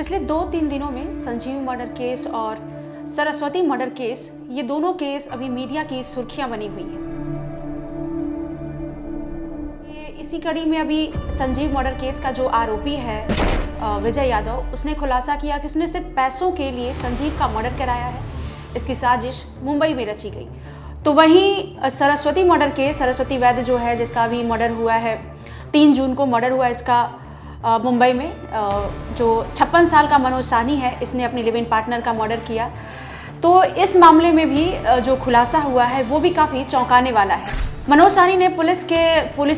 पिछले 2-3 दिनों में संजीव मर्डर केस और सरस्वती मर्डर केस, ये दोनों केस अभी मीडिया की सुर्खियां बनी हुई हैं। इसी कड़ी में अभी संजीव मर्डर केस का जो आरोपी है विजय यादव, उसने खुलासा किया कि उसने सिर्फ पैसों के लिए संजीव का मर्डर कराया है। इसकी साजिश मुंबई में रची गई। तो वहीं सरस्वती मर्डर केस, सरस्वती वैद्य जो है, जिसका भी मर्डर हुआ है, 3 जून को मर्डर हुआ इसका मुंबई में। जो 56 साल का मनोज साहनी है, इसने अपनी लिव इन पार्टनर का मर्डर किया। तो इस मामले में भी जो खुलासा हुआ है वो भी काफ़ी चौंकाने वाला है। मनोज साहनी ने पुलिस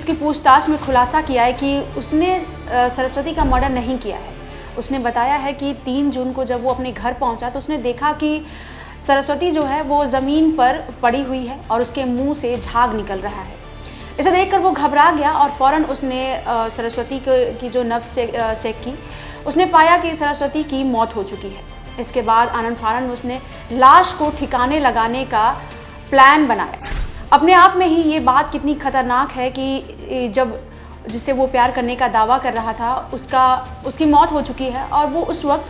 की पूछताछ में खुलासा किया है कि उसने सरस्वती का मर्डर नहीं किया है। उसने बताया है कि 3 जून को जब वो अपने घर पहुंचा तो उसने देखा कि सरस्वती जो है वो ज़मीन पर पड़ी हुई है और उसके मुंह से झाग निकल रहा है। इसे देखकर वो घबरा गया और फ़ौरन उसने सरस्वती की जो नब्ज़ चेक की। उसने पाया कि सरस्वती की मौत हो चुकी है। इसके बाद आनन फानन में उसने लाश को ठिकाने लगाने का प्लान बनाया। अपने आप में ही ये बात कितनी खतरनाक है कि जब जिससे वो प्यार करने का दावा कर रहा था, उसकी मौत हो चुकी है और वो उस वक्त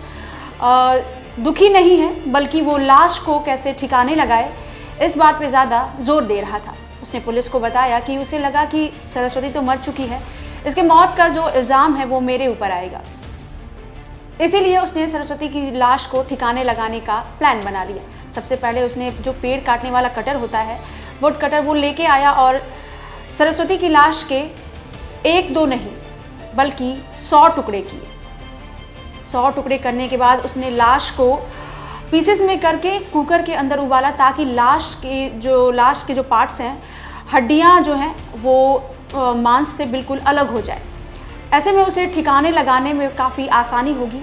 दुखी नहीं है, बल्कि वो लाश को कैसे ठिकाने लगाए इस बात पे ज़्यादा जोर दे रहा था। उसने पुलिस को बताया कि उसे लगा कि सरस्वती तो मर चुकी है, इसके मौत का जो इल्ज़ाम है वो मेरे ऊपर आएगा। इसीलिए उसने सरस्वती की लाश को ठिकाने लगाने का प्लान बना लिया। सबसे पहले उसने जो पेड़ काटने वाला कटर होता है, वुड कटर, वो लेके आया और सरस्वती की लाश के 1-2 नहीं बल्कि 100 टुकड़े किए। 100 टुकड़े करने के बाद उसने लाश को पीसेस में करके कुकर के अंदर उबाला, ताकि लाश के जो पार्ट्स हैं, हड्डियां जो हैं, वो मांस से बिल्कुल अलग हो जाए। ऐसे में उसे ठिकाने लगाने में काफ़ी आसानी होगी।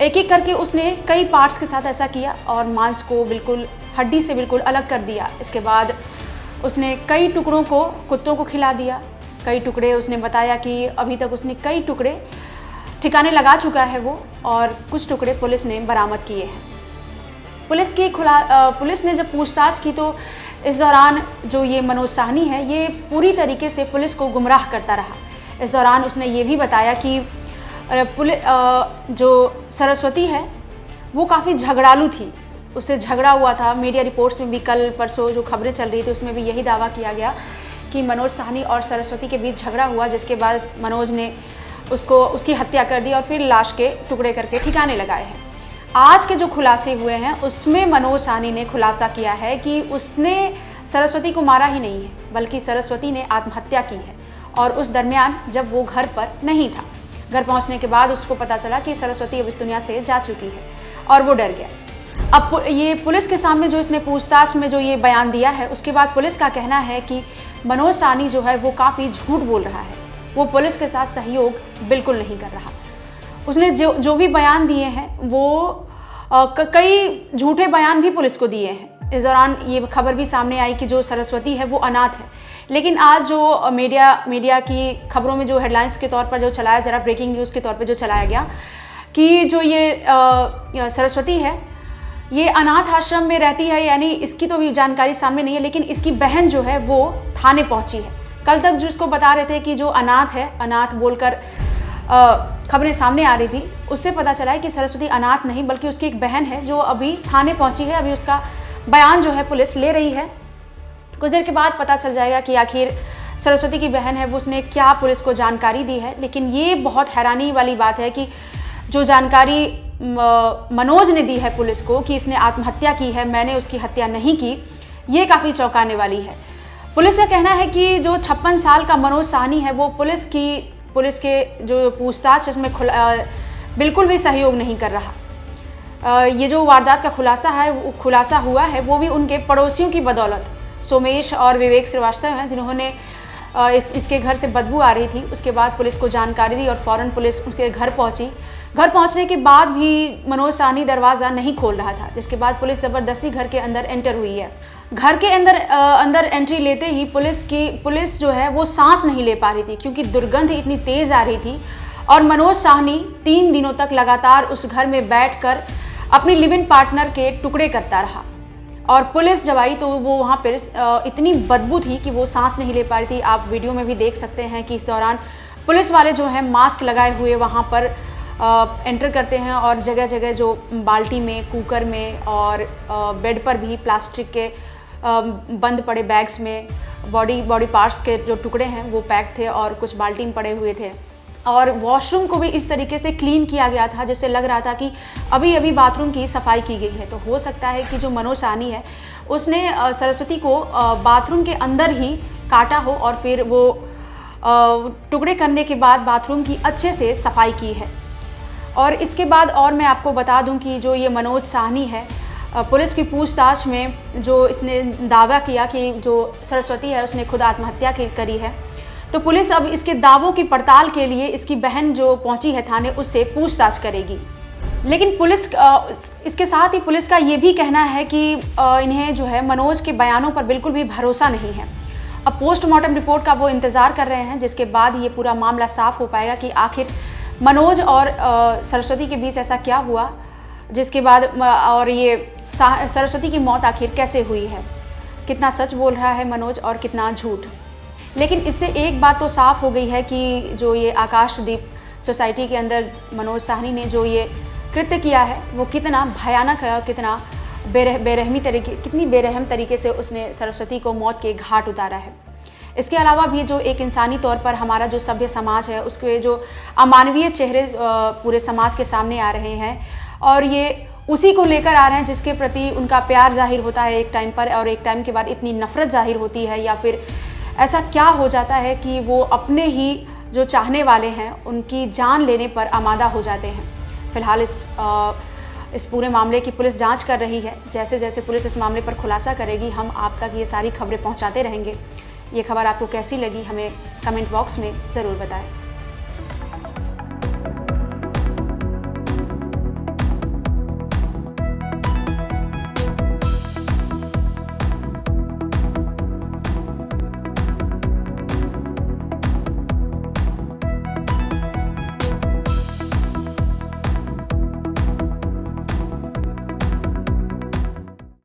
एक एक करके उसने कई पार्ट्स के साथ ऐसा किया और मांस को बिल्कुल हड्डी से बिल्कुल अलग कर दिया। इसके बाद उसने कई टुकड़ों को कुत्तों को खिला दिया। कई टुकड़े उसने बताया कि अभी तक उसने कई टुकड़े ठिकाने लगा चुका है वो, और कुछ टुकड़े पुलिस ने बरामद किए हैं। पुलिस ने जब पूछताछ की तो इस दौरान जो ये मनोज साहनी है, ये पूरी तरीके से पुलिस को गुमराह करता रहा। इस दौरान उसने ये भी बताया कि जो सरस्वती है वो काफ़ी झगड़ालू थी, उससे झगड़ा हुआ था। मीडिया रिपोर्ट्स में भी कल परसों जो खबरें चल रही थी उसमें भी यही दावा किया गया कि मनोज साहनी और सरस्वती के बीच झगड़ा हुआ, जिसके बाद मनोज ने उसकी हत्या कर दी और फिर लाश के टुकड़े करके ठिकाने लगाए हैं। आज के जो खुलासे हुए हैं उसमें मनोज साहनी ने खुलासा किया है कि उसने सरस्वती को मारा ही नहीं है, बल्कि सरस्वती ने आत्महत्या की है। और उस दरमियान जब वो घर पर नहीं था, घर पहुंचने के बाद उसको पता चला कि सरस्वती अब इस दुनिया से जा चुकी है और वो डर गया। अब ये पुलिस के सामने जो इसने पूछताछ में जो ये बयान दिया है, उसके बाद पुलिस का कहना है कि मनोज साहनी जो है वो काफ़ी झूठ बोल रहा है। वो पुलिस के साथ सहयोग बिल्कुल नहीं कर रहा। उसने जो भी बयान दिए हैं वो कई झूठे बयान भी पुलिस को दिए हैं। इस दौरान ये खबर भी सामने आई कि जो सरस्वती है वो अनाथ है। लेकिन आज जो मीडिया की खबरों में जो हेडलाइंस के तौर पर जो चलाया, जरा ब्रेकिंग न्यूज़ के तौर पर जो चलाया गया कि जो ये सरस्वती है ये अनाथ आश्रम में रहती है, यानी इसकी तो भी जानकारी सामने नहीं है, लेकिन इसकी बहन जो है वो थाने पहुंची है। कल तक जो इसको बता रहे थे कि जो अनाथ है, अनाथ बोलकर खबरें सामने आ रही थी, उससे पता चला है कि सरस्वती अनाथ नहीं बल्कि उसकी एक बहन है जो अभी थाने पहुंची है। अभी उसका बयान जो है पुलिस ले रही है। कुछ देर के बाद पता चल जाएगा कि आखिर सरस्वती की बहन है वो उसने क्या पुलिस को जानकारी दी है। लेकिन ये बहुत हैरानी वाली बात है कि जो जानकारी मनोज ने दी है पुलिस को कि इसने आत्महत्या की है, मैंने उसकी हत्या नहीं की, ये काफ़ी चौंकाने वाली है। पुलिस का कहना है कि जो 56 साल का मनोज साहनी है वो पुलिस के जो पूछताछ है उसमें बिल्कुल भी सहयोग नहीं कर रहा। ये जो वारदात का खुलासा हुआ है वो भी उनके पड़ोसियों की बदौलत, सोमेश और विवेक श्रीवास्तव हैं, जिन्होंने इसके घर से बदबू आ रही थी। उसके बाद पुलिस को जानकारी दी और फ़ौरन पुलिस उसके घर पहुंची। घर पहुंचने के बाद भी मनोज साहनी दरवाज़ा नहीं खोल रहा था, जिसके बाद पुलिस ज़बरदस्ती घर के अंदर एंटर हुई है। घर के अंदर एंट्री लेते ही पुलिस जो है वो सांस नहीं ले पा रही थी, क्योंकि दुर्गंध इतनी तेज़ आ रही थी। और मनोज साहनी 3 दिनों तक लगातार उस घर में बैठकर अपनी लिव इन पार्टनर के टुकड़े करता रहा। और पुलिस जब आई तो वो वहाँ पर इतनी बदबू थी कि वो सांस नहीं ले पा रही थी। आप वीडियो में भी देख सकते हैं कि इस दौरान पुलिस वाले जो हैं मास्क लगाए हुए वहाँ पर एंटर करते हैं और जगह जगह जो बाल्टी में, कुकर में और बेड पर भी प्लास्टिक के बंद पड़े बैग्स में बॉडी पार्ट्स के जो टुकड़े हैं वो पैक थे और कुछ बाल्टी में पड़े हुए थे। और वॉशरूम को भी इस तरीके से क्लीन किया गया था जैसे लग रहा था कि अभी अभी बाथरूम की सफाई की गई है। तो हो सकता है कि जो मनोज साहनी है उसने सरस्वती को बाथरूम के अंदर ही काटा हो और फिर वो टुकड़े करने के बाद बाथरूम की अच्छे से सफाई की है। और इसके बाद और मैं आपको बता दूं कि जो ये मनोज साहनी है, पुलिस की पूछताछ में जो इसने दावा किया कि जो सरस्वती है उसने खुद आत्महत्या करी है, तो पुलिस अब इसके दावों की पड़ताल के लिए इसकी बहन जो पहुंची है थाने उससे पूछताछ करेगी। लेकिन पुलिस इसके साथ ही पुलिस का ये भी कहना है कि इन्हें जो है मनोज के बयानों पर बिल्कुल भी भरोसा नहीं है। अब पोस्टमार्टम रिपोर्ट का वो इंतज़ार कर रहे हैं जिसके बाद ये पूरा मामला साफ हो पाएगा कि आखिर मनोज और सरस्वती के बीच ऐसा क्या हुआ जिसके बाद और ये सरस्वती की मौत आखिर कैसे हुई है, कितना सच बोल रहा है मनोज और कितना झूठ। लेकिन इससे एक बात तो साफ़ हो गई है कि जो ये आकाशदीप सोसाइटी के अंदर मनोज साहनी ने जो ये कृत्य किया है वो कितना भयानक है और कितना कितनी बेरहम तरीके से उसने सरस्वती को मौत के घाट उतारा है। इसके अलावा भी जो एक इंसानी तौर पर हमारा जो सभ्य समाज है उसके जो अमानवीय चेहरे पूरे समाज के सामने आ रहे हैं और ये उसी को लेकर आ रहे हैं जिसके प्रति उनका प्यार जाहिर होता है एक टाइम पर और एक टाइम के बाद इतनी नफ़रत जाहिर होती है या फिर ऐसा क्या हो जाता है कि वो अपने ही जो चाहने वाले हैं उनकी जान लेने पर आमादा हो जाते हैं। फिलहाल इस पूरे मामले की पुलिस जांच कर रही है। जैसे जैसे पुलिस इस मामले पर खुलासा करेगी हम आप तक ये सारी खबरें पहुंचाते रहेंगे। ये खबर आपको कैसी लगी हमें कमेंट बॉक्स में ज़रूर बताएं।